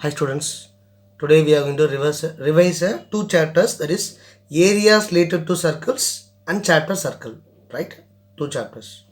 Hi students, today we are going to revise two chapters, that is areas related to circles and chapter circle, right? Two chapters.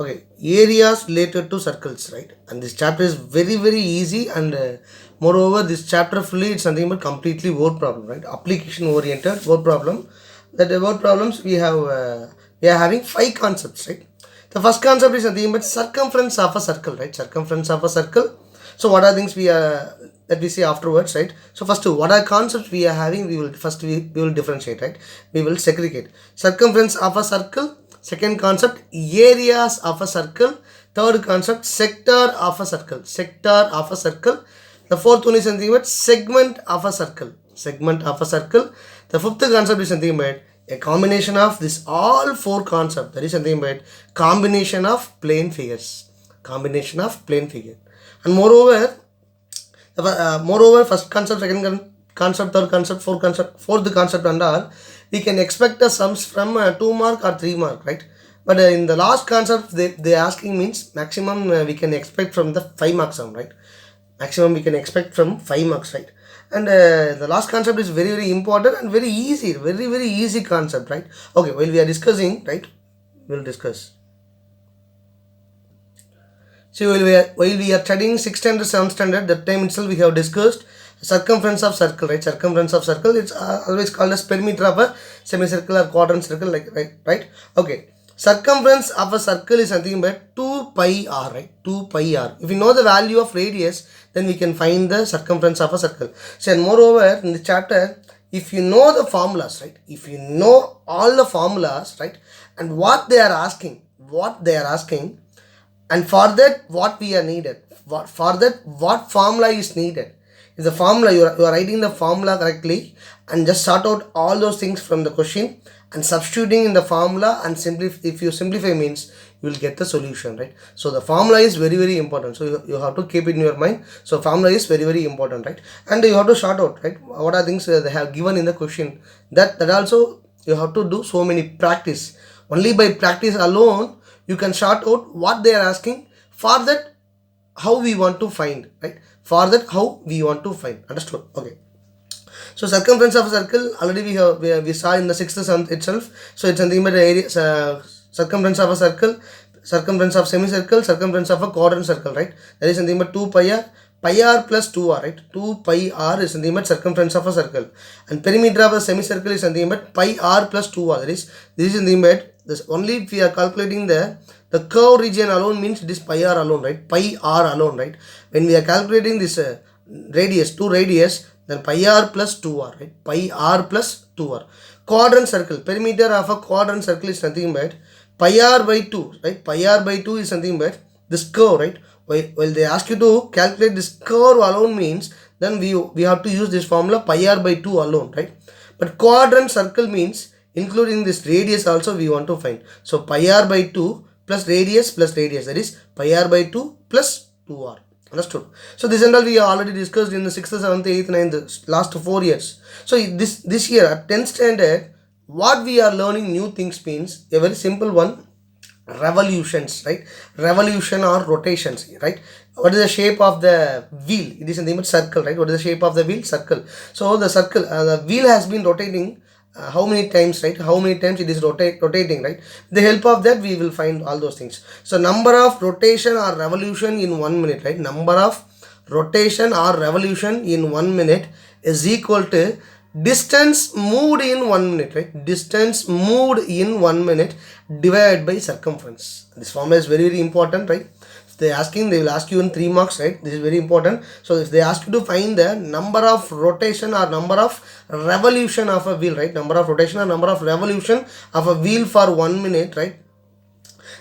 Okay, areas related to circles, right? And this chapter is very easy, and moreover this chapter fully it's nothing but completely word problem, right? Application oriented word problem. That word problems we are having five concepts, right? The first concept is nothing but circumference of a circle, right? Circumference of a circle. So what are things we are that we see afterwards, right? So first, what are concepts we are having? We will differentiate, right? We will segregate circumference of a circle. Second concept, areas of a circle. Third concept, sector of a circle. Sector of a circle. The fourth one is something about segment of a circle. Segment of a circle. The fifth concept is something about a combination of this all four concepts. That is something about combination of plane figures. Combination of plane figure. And moreover, first concept, second concept, third concept, fourth concept and all, we can expect the sums from 2 mark or 3 mark, right? But in the last concept, they asking means maximum we can expect from the 5 mark sum, right? Maximum we can expect from 5 marks, right? And the last concept is very important and very easy, very easy concept, right? Okay, while we are discussing, right, we'll discuss. See, while we are studying 6th standard, 7th standard, that time itself we have discussed circumference of circle, right? Circumference of circle, it's always called as perimeter of a semicircle or quadrant circle, like, right? Okay. Circumference of a circle is something but 2 pi r, right? 2 pi r. If you know the value of radius, then we can find the circumference of a circle. So, and moreover, in the chapter, if you know the formulas, right? If you know all the formulas, right? And what they are asking, and for that what we are needed, what formula is needed. If the formula you are writing the formula correctly and just sort out all those things from the question and substituting in the formula, and simply if you simplify means you will get the solution, right? So the formula is very important, so you have to keep it in your mind. So formula is very important, right? And you have to sort out, right, what are things they have given in the question. That also you have to do so many practice. Only by practice alone you can sort out what they are asking. For that, how we want to find, right? For that, how we want to find. Understood? Okay. So circumference of a circle already we saw in the 6th sum itself. So it's nothing but area, circumference of a circle, circumference of semicircle, circumference of a quadrant circle, right? That is nothing but 2 pi r plus 2r, right? 2 pi r is nothing but circumference of a circle, and perimeter of a semicircle is nothing but pi r plus 2r. That is, this is nothing but this. Only if we are calculating the curve region alone means it is pi r alone, right? Pi r alone, right? When we are calculating this radius, 2 radius, then pi r plus 2r, right? Pi r plus 2r. Quadrant circle, perimeter of a quadrant circle is nothing but pi r by 2, right? Pi r by 2 is nothing but this curve, right? While they ask you to calculate this curve alone means, then we have to use this formula pi r by 2 alone, right? But quadrant circle means including this radius also we want to find. So pi r by 2 plus radius, that is pi r by 2 plus 2r. Understood? So this and all we already discussed in the 6th, 7th, 8th, 9th, last 4 years. So this year at 10th standard, what we are learning new things means a very simple one: revolutions, right? Revolution or rotations, right? What is the shape of the wheel? It is nothing but circle, right? What is the shape of the wheel? Circle. So the circle, the wheel has been rotating how many times, right? How many times it is rotating, right? With the help of that we will find all those things. So number of rotation or revolution in 1 minute, right? Number of rotation or revolution in 1 minute is equal to distance moved in 1 minute, right? Distance moved in 1 minute divided by circumference. This formula is very important, right? They will ask you in 3 marks, right? This is very important. So if they ask you to find the number of rotation or number of revolution of a wheel, right? Number of rotation or number of revolution of a wheel for 1 minute, right?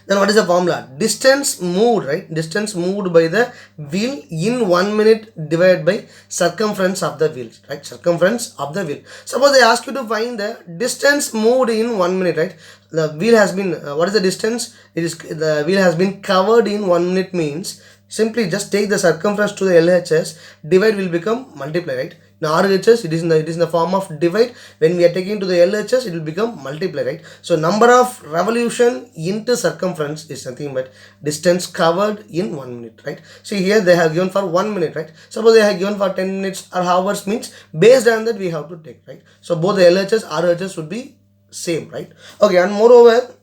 Then what is the formula? Distance moved, right? Distance moved by the wheel in 1 minute divided by circumference of the wheel, right? Circumference of the wheel. Suppose they ask you to find the distance moved in 1 minute, right? The wheel has been, what is the distance? It is, the wheel has been covered in 1 minute means Simply just take the circumference to the LHS, divide will become multiply, right? In RHS, it is in the form of divide. When we are taking to the LHS, it will become multiply, right? So number of revolution into circumference is nothing but distance covered in 1 minute, right? See here they have given for 1 minute, right? Suppose they have given for 10 minutes or hours, means based on that we have to take, right? So both the LHS, RHS would be same, right? Okay, and moreover,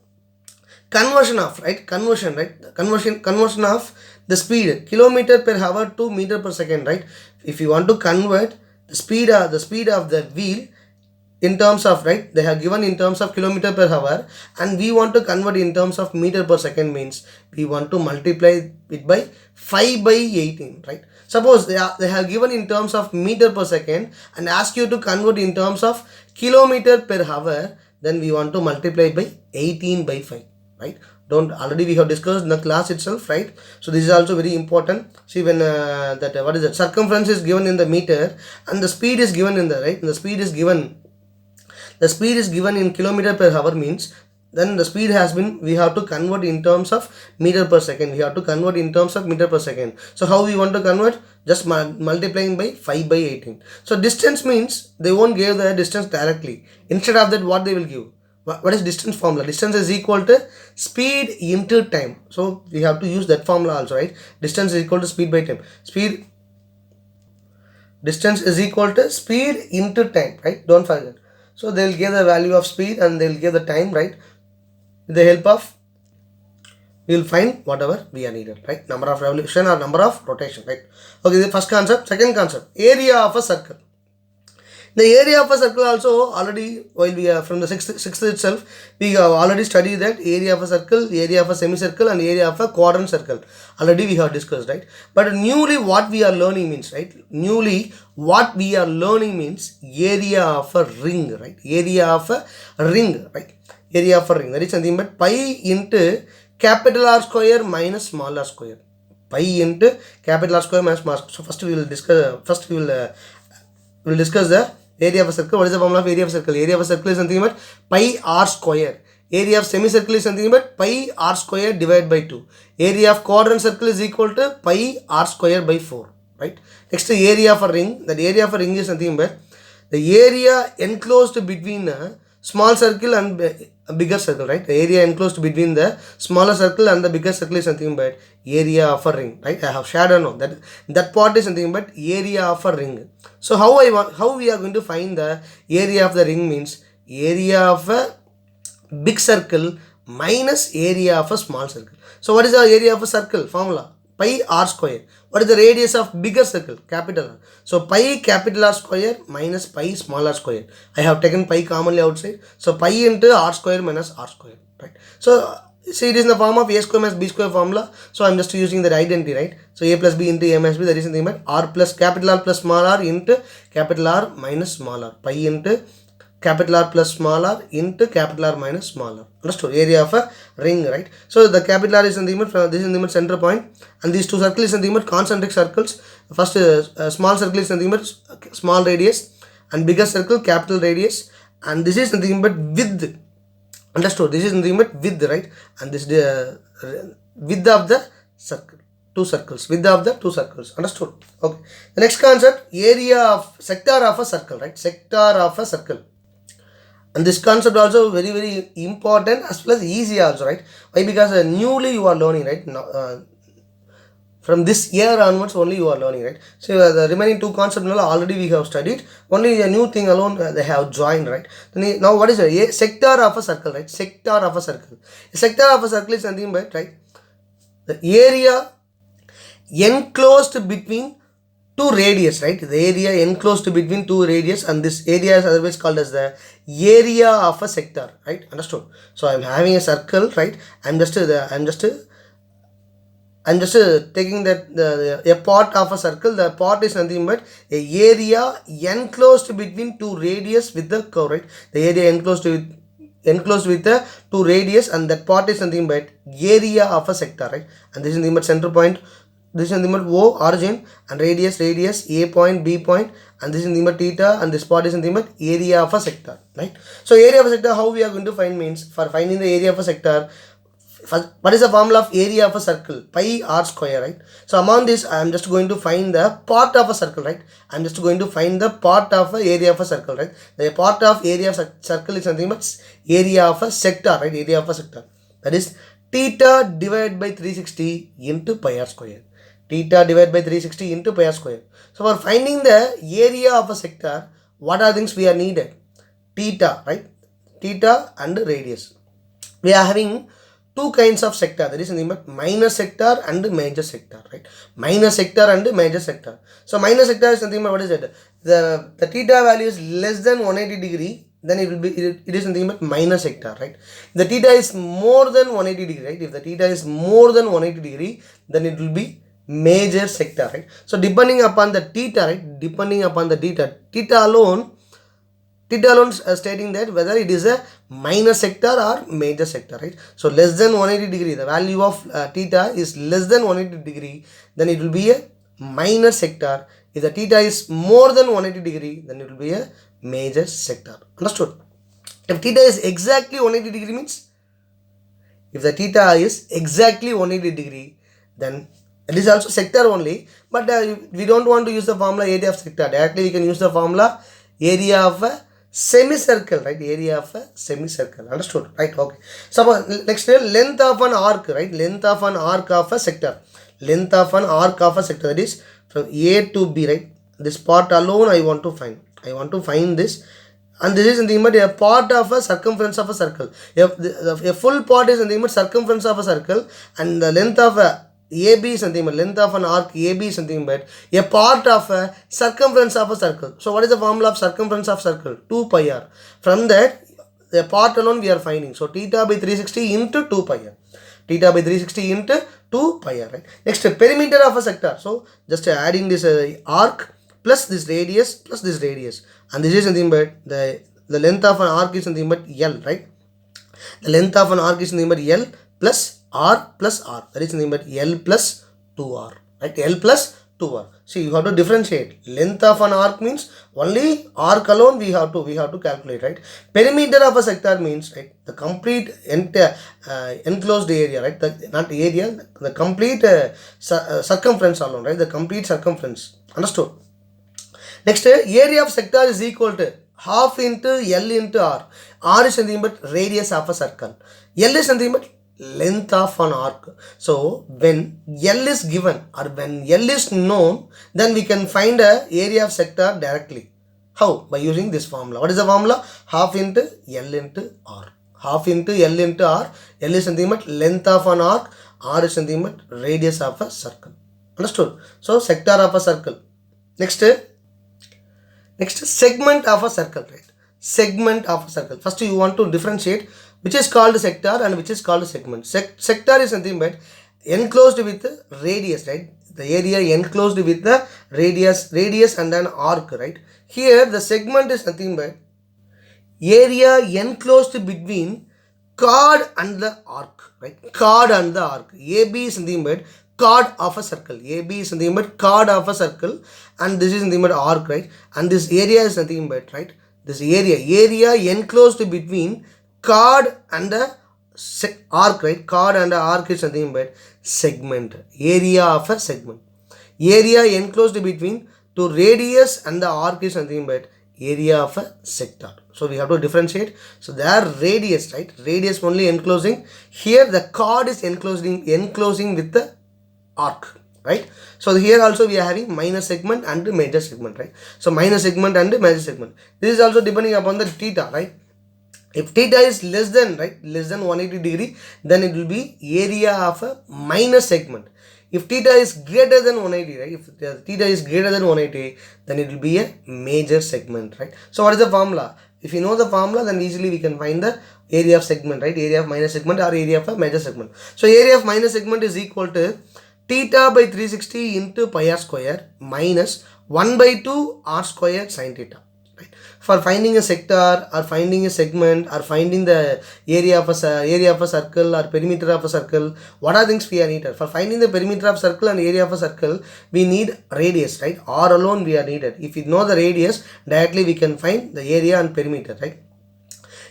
conversion of, right, conversion of the speed kilometer per hour to meter per second, right? If you want to convert the speed of the wheel in terms of, right, they have given in terms of kilometer per hour, and we want to convert in terms of meter per second, means we want to multiply it by 5 by 18, right? Suppose they have given in terms of meter per second and ask you to convert in terms of kilometer per hour, then we want to multiply by 18 by 5, right? Don't, already we have discussed in the class itself, right? So this is also very important. See, when what is that, circumference is given in the meter and the speed is given in the, right, and the speed is given in kilometer per hour, means then the speed has been, we have to convert in terms of meter per second. We have to convert in terms of meter per second. So how we want to convert? Just multiplying by 5 by 18. So distance means they won't give the distance directly. Instead of that, what they will give? What is distance formula? Distance is equal to speed into time. So we have to use that formula also, right? Distance is equal to speed by time. Distance is equal to speed into time, right? Don't forget. So they will give the value of speed and they will give the time, right? With the help of, we will find whatever we are needed, right? Number of revolution or number of rotation, right? Okay, the first concept. Second concept, area of a circle. The area of a circle also, already while we are from the sixth itself, we have already studied that area of a circle, area of a semicircle and area of a quadrant circle. Already we have discussed, right? But newly what we are learning means, right? Area of a ring, right? Area of a ring, right? Area of a ring. That is something but pi into capital R square minus small r square. Pi into capital R square minus small r. So first we will discuss. We'll discuss the area of a circle. What is the formula of area of a circle? Area of a circle is something but pi r square. Area of semicircle is something but pi r square divided by 2. Area of quadrant circle is equal to pi r square by 4. Right? Next, the area of a ring. That area of a ring is something but the area enclosed between a small circle and a bigger circle, right? The area enclosed between the smaller circle and the bigger circle is something but area of a ring, right? I have shared or no, that part is something but area of a ring. So how we are going to find the area of the ring means area of a big circle minus area of a small circle. So what is the area of a circle? Formula pi r square. What is the radius of bigger circle? Capital R. So pi capital R square minus pi small r square. I have taken pi commonly outside. So pi into r square minus r square. Right. So see, it is in the form of a square minus b square formula. So I am just using that identity, right? So a plus b into a minus b. That is nothing but r plus capital R plus small r into capital R minus small r. Pi into capital R plus small r into capital R minus small r. Understood? Area of a ring, right? So the capital R is nothing but this is nothing but center point, and these two circles is nothing but concentric circles. First small circle is nothing but small radius, and bigger circle capital radius, and this is nothing but width. Understood? This is nothing but width, right? And this width of the circle. Two circles. Width of the two circles. Understood? Okay. The next concept, area of sector of a circle, right? Sector of a circle. And this concept also very, very important as well as easy also, right? Why? Because newly you are learning, right? Now, from this year onwards only you are learning, right? So the remaining two concepts already we have studied. Only a new thing alone they have joined, right? Now what is a sector of a circle, right? Sector of a circle. A sector of a circle is nothing but, right, the area enclosed between two radius, right? The area enclosed between two radius, and this area is otherwise called as the area of a sector, right? Understood? So I'm having a circle, right? I'm just taking that a part of a circle. The part is nothing but a area enclosed between two radius with the curve, right? The area enclosed with the two radius, and that part is nothing but area of a sector, right? And this is nothing but center point. This is nothing but O, origin, and radius, A point, B point, and this is nothing but theta, and this part is nothing but area of a sector, right? So area of a sector, how we are going to find means, for finding the area of a sector, First, what is the formula of area of a circle? Pi r square, right? So among this, I am just going to find the part of a circle, right? I am just going to find the part of a area of a circle, right? The part of area of a circle is nothing but area of a sector, right? Area of a sector. That is theta divided by 360 into pi r square. Theta divided by 360 into pi r square. So for finding the area of a sector, what are things we are needed? Theta, right? Theta and radius. We are having two kinds of sector, that is nothing but minor sector and major sector, right? Minor sector and major sector. So minor sector is nothing but what is it? The theta value is less than 180 degree, then it will be it is nothing but minor sector, right? The theta is more than 180 degree, right? If the theta is more than 180 degree, then it will be major sector, right? So depending upon the theta, right? Depending upon the theta alone stating that whether it is a minor sector or major sector, right? So less than 180 degree, the value of theta is less than 180 degree, then it will be a minor sector. If the theta is more than 180 degree, then it will be a major sector. Understood? If theta is exactly 180 degree means, if the theta is exactly 180 degree, then it is also sector only, but we don't want to use the formula area of sector. Directly we can use the formula area of a semicircle, right? Area of a semicircle. Understood? Right? Okay. So next, length of an arc, right? Length of an arc of a sector. Length of an arc of a sector, that is from A to B, right? This part alone I want to find. I want to find this, and this is nothing but a part of a circumference of a circle. A full part is nothing but circumference of a circle, and the length of a AB is nothing but length of an arc AB is nothing but a part of a circumference of a circle. So what is the formula of circumference of circle? 2 pi r. From that, the part alone we are finding. So theta by 360 into 2 pi r. Theta by 360 into 2 pi r, right? Next, perimeter of a sector. So just adding this arc plus this radius, and this is nothing but the length of an arc is nothing but L, right? The length of an arc is nothing but L plus R plus R, that is nothing but L plus 2R, right? L plus 2R. See, you have to differentiate. Length of an arc means only arc alone we have to calculate, right? Perimeter of a sector means, right, the complete enclosed area, right? Not area, the complete circumference alone, right? The complete circumference. Understood? Next, area of sector is equal to half into L into R. R is nothing but radius of a circle. L is nothing but length of an arc. So when L is given or when L is known, then we can find a area of sector directly. How? By using this formula. What is the formula? Half into L into R. Half into L into R. L is nothing but length of an arc. R is nothing but radius of a circle. Understood? So sector of a circle. Next, segment of a circle, right? Segment of a circle. First you want to differentiate which is called sector and which is called segment. Sector is nothing but enclosed with radius, right? The area enclosed with the radius and an arc, right? Here the segment is nothing but area enclosed between chord and the arc, right? Chord and the arc. AB is nothing but chord of a circle. AB is nothing but chord of a circle, and this is nothing but arc, right? And this area is nothing but, right? This area enclosed between chord and the arc, right? Chord and the arc is nothing but segment. Area of a segment. Area enclosed between to radius and the arc is nothing but area of a sector. So we have to differentiate. So there radius, right? Radius only enclosing. Here the chord is enclosing with the arc, right? So here also we are having minor segment and major segment, right? So minor segment and major segment. This is also depending upon the theta, right? If theta is less than 180 degree, then it will be area of a minor segment. If theta is greater than 180, right? If the theta is greater than 180, then it will be a major segment, right? So what is the formula? If you know the formula, then easily we can find the area of segment, right? Area of minor segment or area of a major segment. So area of minor segment is equal to theta by 360 into pi r square minus 1 by 2 r square sin theta. Right? For finding a sector or finding a segment or finding the area of a circle or perimeter of a circle, what are things we are needed? For finding the perimeter of circle and area of a circle, we need radius, right? R alone we are needed. If you know the radius, directly we can find the area and perimeter, right?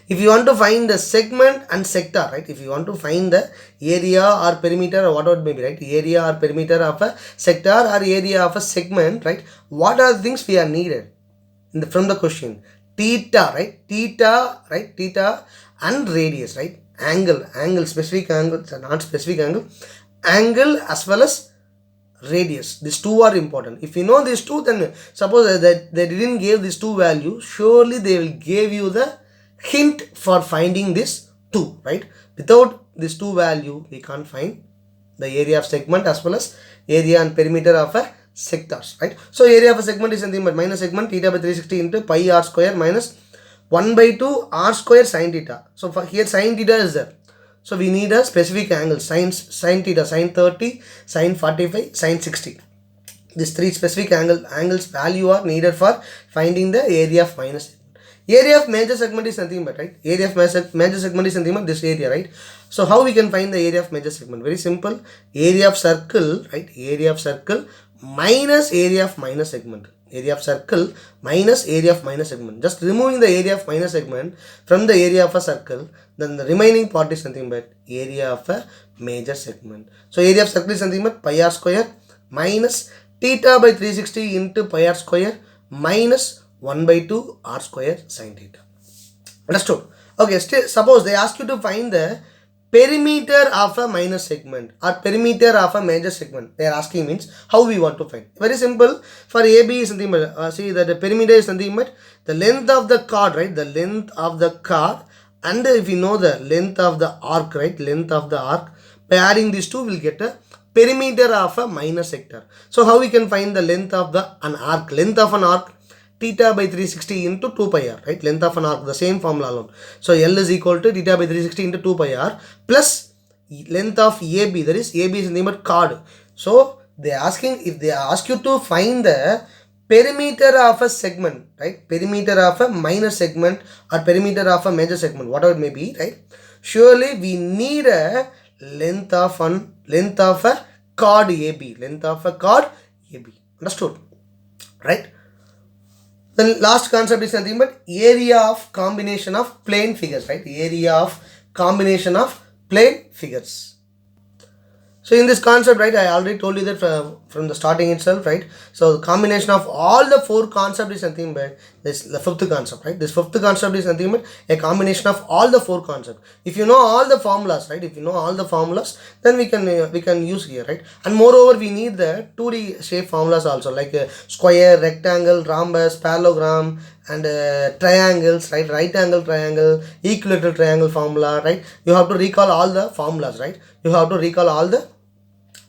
If you want to find the segment and sector, right? If you want to find the area or perimeter or whatever it may be, right? Area or perimeter of a sector or area of a segment, right? What are the things we are needed from the question? Theta, right? Theta, right? Theta and radius, right? Angle, specific angle, not specific angle as well as radius. These two are important. If you know these two, then suppose that they didn't give these two values, surely they will give you the hint for finding this two, right? Without this two value, we can't find the area of segment as well as area and perimeter of a sectors, right? So area of a segment is nothing but minus segment theta by 360 into pi r square minus 1 by 2 r square sin theta. So for here sin theta is there. So we need a specific angle, sin theta, sin 30, sin 45, sin 60. These three specific angles value are needed for finding the area of minor segment. Area of major segment is nothing but, right? Area of major segment is nothing but this area, right? So how we can find the area of major segment? Very simple. Area of circle, right? Area of circle minus area of minor segment. Area of circle minus area of minor segment. Just removing the area of minor segment from the area of a circle, then the remaining part is nothing but area of a major segment. So area of circle is nothing but pi r square minus theta by 360 into pi r square minus 1 by 2 r square sin theta. Understood? Okay, still suppose they ask you to find the perimeter of a minor segment or perimeter of a major segment. They are asking means how we want to find. Very simple. For AB is nothing but see that the perimeter is nothing but the length of the chord, right? The length of the chord, and if you know the length of the arc, right? Length of the arc. By adding these two, we'll get a perimeter of a minor sector. So how we can find the length of an arc? Length of an arc, theta by 360 into 2 pi r, right? Length of an arc, the same formula alone. So L is equal to theta by 360 into 2 pi r plus length of AB, that is AB is nothing but chord. So they are asking, if they ask you to find the perimeter of a segment, right? Perimeter of a minor segment or perimeter of a major segment, whatever it may be, right? Surely we need a length of a chord AB, length of a chord AB. Understood? Right? The last concept is nothing but area of combination of plane figures, right? Area of combination of plane figures. So in this concept, right, I already told you that from the starting itself, right? So the combination of all the four concepts is nothing but this, the fifth concept, right? This fifth concept is nothing but a combination of all the four concepts. If you know all the formulas, right? If you know all the formulas, then we can use here, right? And moreover, we need the 2D shape formulas also, like square, rectangle, rhombus, parallelogram, and triangles, right? Right angle triangle, equilateral triangle formula, right? You have to recall all the formulas, right? You have to recall all the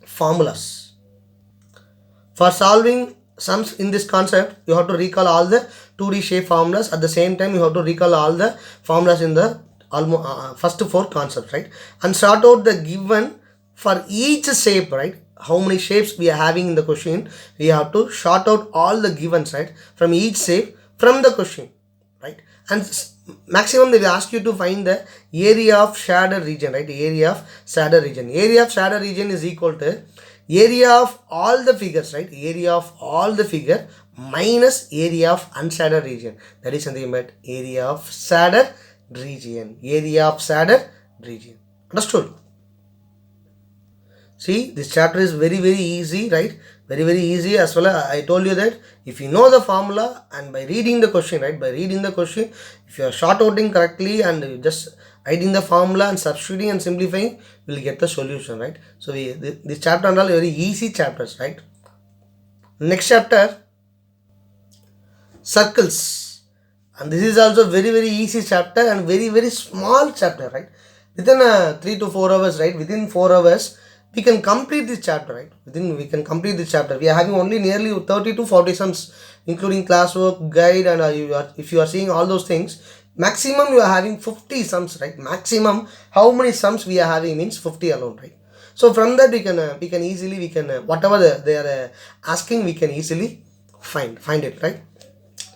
formulas. For solving sums in this concept, you have to recall all the 2D shape formulas. At the same time, you have to recall all the formulas in the first four concepts, right? And sort out the given for each shape, right? How many shapes we are having in the question, we have to sort out all the givens, right? From each shape from the question, right? And maximum they will ask you to find the area of shaded region, right? Area of shaded region. Area of shaded region is equal to area of all the figures, right? Area of all the figure minus area of unshaded region. That is nothing but area of shaded region. Area of shaded region. Understood? See, this chapter is very easy, right? Very easy. As well as I told you that if you know the formula and by reading the question, right? By reading the question, if you are short outing correctly and just writing the formula and substituting and simplifying, you will get the solution, right? So this chapter and all very easy chapters, right? Next chapter, circles. And this is also very easy chapter and very small chapter, right? Within 3 to 4 hours, right? Within 4 hours, we can complete this chapter, right? We can complete this chapter. We are having only nearly 30 to 40 sums, including classwork, guide, and if you are seeing all those things, maximum you are having 50 sums, right? Maximum, how many sums we are having means 50 alone, right? So from that we can easily whatever they are asking, we can easily find it, right?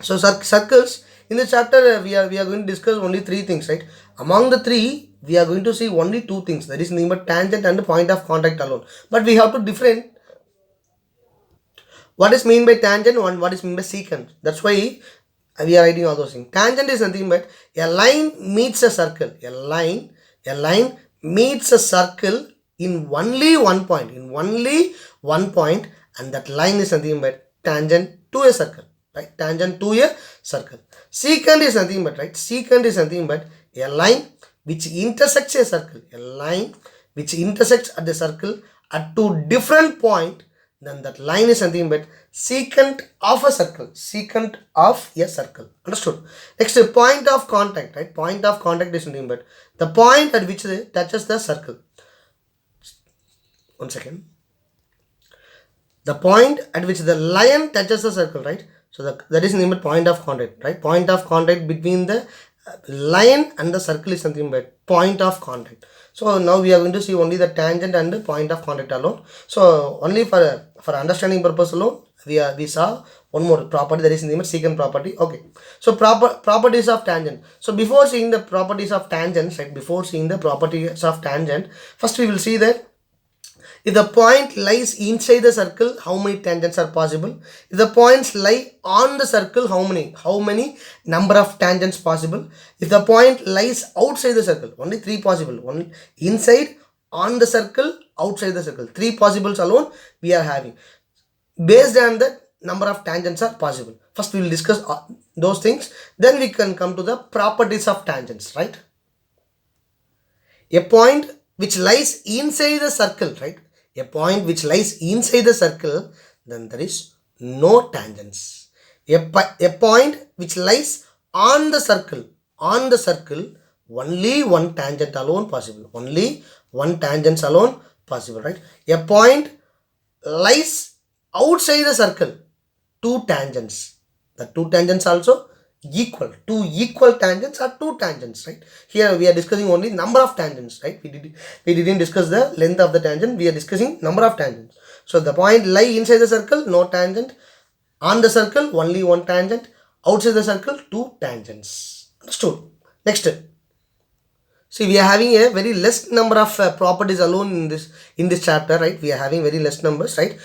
So circles in the chapter we are going to discuss only 3 things, right? Among the 3, we are going to see only 2 things, that is nothing but tangent and point of contact alone. But we have to different what is meant by tangent and what is meant by secant. That's why We are writing all those things. Tangent is nothing but a line meets a circle. A line meets a circle in only one point. And that line is nothing but tangent to a circle. Right? Tangent to a circle. Secant is nothing but, right? Secant is nothing but a line which intersects a circle. A line which intersects at the circle at two different points. Then that line is nothing but secant of a circle. Secant of a circle. Understood? Next, point of contact. Right? Point of contact is nothing but the point at which it touches the circle. One second. The point at which the line touches the circle, right? So that is nothing but point of contact, right? Point of contact between the line and the circle is something but point of contact. So now we are going to see only the tangent and the point of contact alone. So only for understanding purpose alone, we saw one more property, that is nothing but secant property. Okay. So properties of tangent. So before seeing the properties of tangents, right? First we will see that if the point lies inside the circle, how many tangents are possible? If the points lie on the circle, how many number of tangents possible? If the point lies outside the circle, only 3 possible. One inside, on the circle, outside the circle. 3 possibles alone we are having. Based on that, number of tangents are possible. First we will discuss those things. Then we can come to the properties of tangents, right? A point which lies inside the circle, right? A point which lies inside the circle, then there is no tangents. A point which lies on the circle, only one tangent alone possible. Only one tangent alone possible, right? A point lies outside the circle, 2 tangents. The 2 tangents also equal. 2 equal tangents are 2 tangents, right? Here we are discussing only number of tangents, right? We didn't discuss the length of the tangent. We are discussing number of tangents. So the point lie inside the circle, no tangent. On the circle, only one tangent. Outside the circle, 2 tangents. Understood? Next. See, we are having a very less number of properties alone in this chapter, right? We are having very less numbers, right?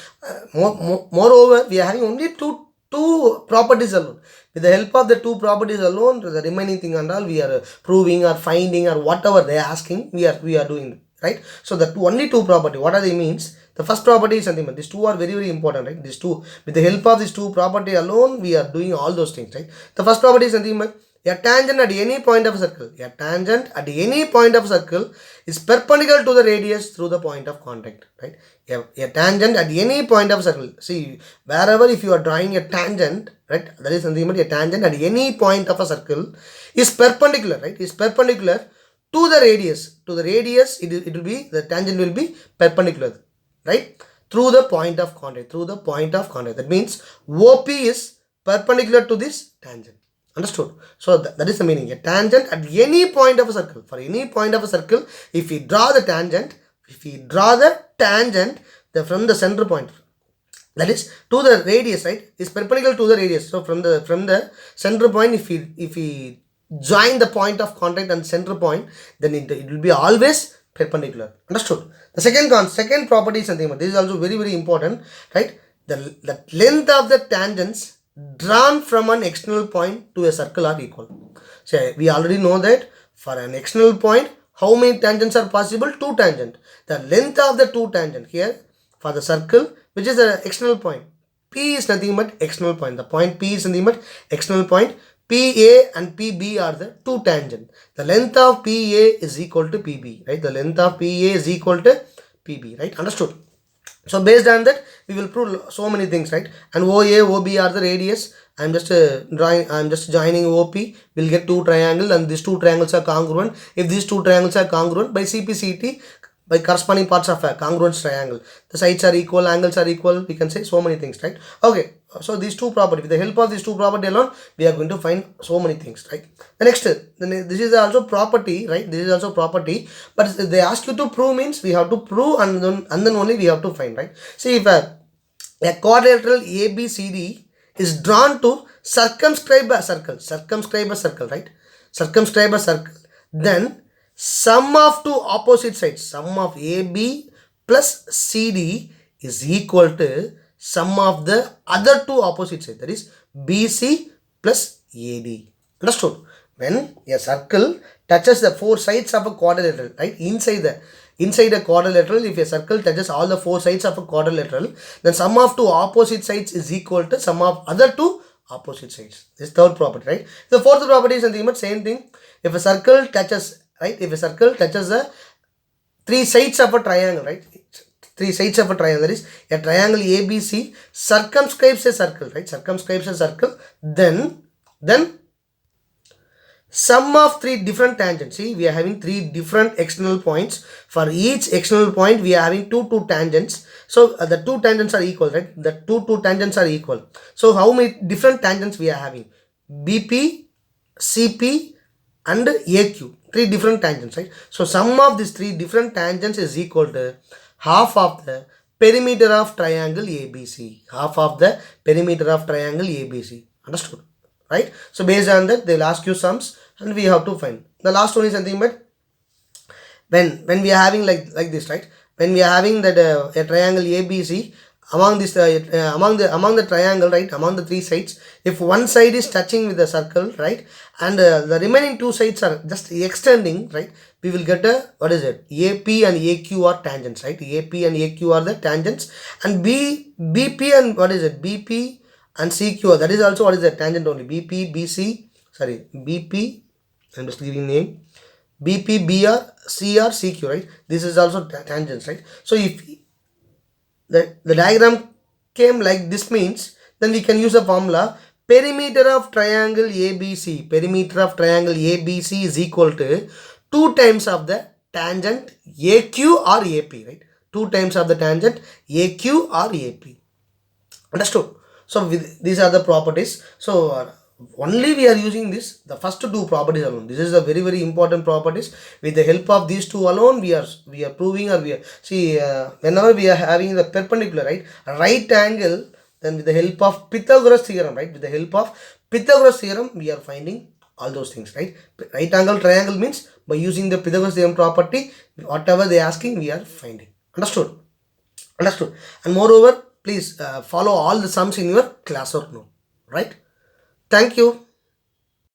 Moreover, we are having only two properties alone. With the help of the 2 properties alone, the remaining thing and all we are proving or finding or whatever they are asking, we are doing, right? So the only 2 property, what are they means? The first property is something, but these 2 are very, very important, right? These 2, with the help of these 2 property alone, we are doing all those things, right? The first property is something but a tangent at any point of a circle. A tangent at any point of a circle is perpendicular to the radius through the point of contact, right? A tangent at any point of a circle. See, wherever if you are drawing a tangent, right, that is something but a tangent at any point of a circle is perpendicular, right? Is perpendicular to the radius. To the radius, it will be, the tangent will be perpendicular, right? Through the point of contact. That means OP is perpendicular to this tangent. Understood? So that is the meaning. A tangent at any point of a circle. For any point of a circle, if we draw the tangent, from the center point, that is to the radius, right, is perpendicular to the radius. So from the center point, if we join the point of contact and center point, then it will be always perpendicular. Understood? The second property is something, but this is also very, very important, right? The length of the tangents drawn from an external point to a circle are equal. So we already know that for an external point, how many tangents are possible? 2 tangents. The length of the 2 tangent here for the circle, which is the external point. P is nothing but external point. The point P is nothing but external point. PA and PB are the 2 tangents. The length of PA is equal to PB, right? The length of PA is equal to PB, right? Understood? So based on that, we will prove so many things, right? And OA, OB are the radius. I'm just joining OP. We'll get 2 triangles, and these 2 triangles are congruent. If these 2 triangles are congruent by CPCT, by corresponding parts of a congruent triangle, the sides are equal, angles are equal. We can say so many things, right? Okay. So these 2 properties, with the help of these 2 property alone, we are going to find so many things, right? The next, this is also property, right? This is also property, but they ask you to prove means we have to prove and then only we have to find, right? See, if a quadrilateral ABCD is drawn to circumscribe a circle, right? Circumscribe a circle, then sum of 2 opposite sides, sum of AB plus CD is equal to sum of the other 2 opposite sides, that is BC plus AD. Understood? When a circle touches the four sides of a quadrilateral, right? Inside a quadrilateral, if a circle touches all the four sides of a quadrilateral, then sum of two opposite sides is equal to sum of other two opposite sides. This is third property, right? The fourth property is nothing but same thing. If a circle touches, right? If a circle touches the three sides of a triangle, right? Three sides of a triangle, that is a triangle ABC circumscribes a circle, right? Circumscribes a circle. Then sum of three different tangents. See, we are having three different external points. For each external point, we are having two tangents. So the two tangents are equal, right? The two tangents are equal. So how many different tangents we are having? BP, CP, and AQ. Three different tangents, right? So sum of these three different tangents is equal to half of the perimeter of triangle ABC. Half of the perimeter of triangle ABC. Understood? Right? So based on that, they will ask you sums and we have to find. The last one is something but when we are having like this, right? When we are having that a triangle ABC, among this among the triangle, right, among the three sides, if one side is touching with the circle, right, and the remaining two sides are just extending, right, we will get a, what is it, AP and AQ are tangents, right? AP and AQ are the tangents, and BP and what is it, BP and CQ, that is also what is the tangent only. BP, BC, sorry, BP, I'm just giving name, BP, BR, CR, CQ, right? This is also tangents, right? So if the diagram came like this means, then we can use the formula perimeter of triangle ABC. Perimeter of triangle ABC is equal to 2 times of the tangent AQ or AP, right? 2 times of the tangent AQ or AP. Understood? So these are the properties. So only we are using this, the first two properties alone. This is a very important properties. With the help of these two alone, we are proving, or we are, see, whenever we are having the perpendicular, right angle, then with the help of Pythagoras theorem, right, with the help of Pythagoras theorem, we are finding all those things, right? Right angle triangle means by using the Pythagoras theorem property, whatever they are asking, we are finding. Understood? Understood? And moreover, please follow all the sums in your class or note, right? Thank you.